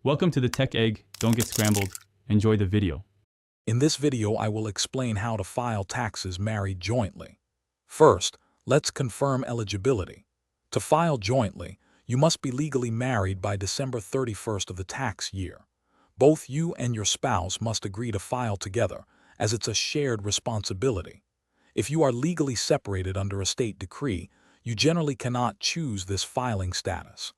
Welcome to the Tech Egg. Don't get scrambled. Enjoy the video. In this video, I will explain how to file taxes married jointly. First, let's confirm eligibility. To file jointly, you must be legally married by December 31st of the tax year. Both you and your spouse must agree to file together, as it's a shared responsibility. If you are legally separated under a state decree, you generally cannot choose this filing status.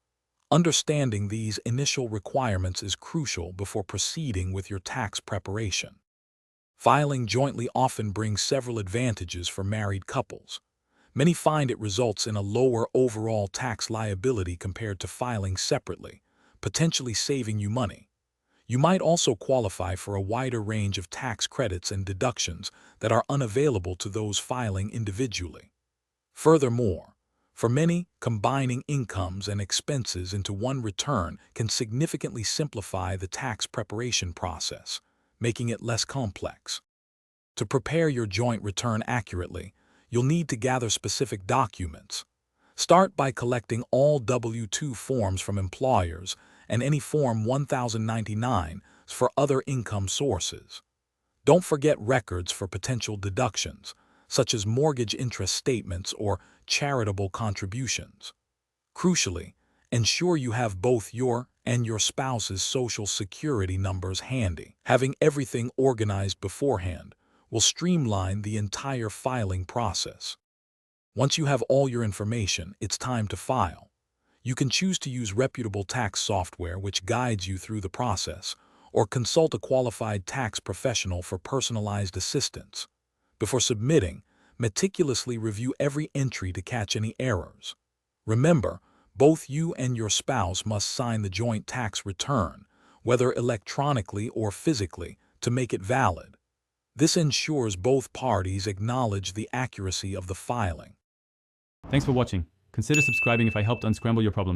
Understanding these initial requirements is crucial before proceeding with your tax preparation. Filing jointly often brings several advantages for married couples. Many find it results in a lower overall tax liability compared to filing separately, potentially saving you money. You might also qualify for a wider range of tax credits and deductions that are unavailable to those filing individually. Furthermore, for many, combining incomes and expenses into one return can significantly simplify the tax preparation process, making it less complex. To prepare your joint return accurately, you'll need to gather specific documents. Start by collecting all W-2 forms from employers and any Form 1099s for other income sources. Don't forget records for potential deductions, such as mortgage interest statements or charitable contributions. Crucially, ensure you have both your and your spouse's social security numbers handy. Having everything organized beforehand will streamline the entire filing process. Once you have all your information, it's time to file. You can choose to use reputable tax software which guides you through the process, or consult a qualified tax professional for personalized assistance. Before submitting, meticulously review every entry to catch any errors. Remember, both you and your spouse must sign the joint tax return, whether electronically or physically, to make it valid. This ensures both parties acknowledge the accuracy of the filing. Thanks for watching. Consider subscribing if I helped unscramble your problems.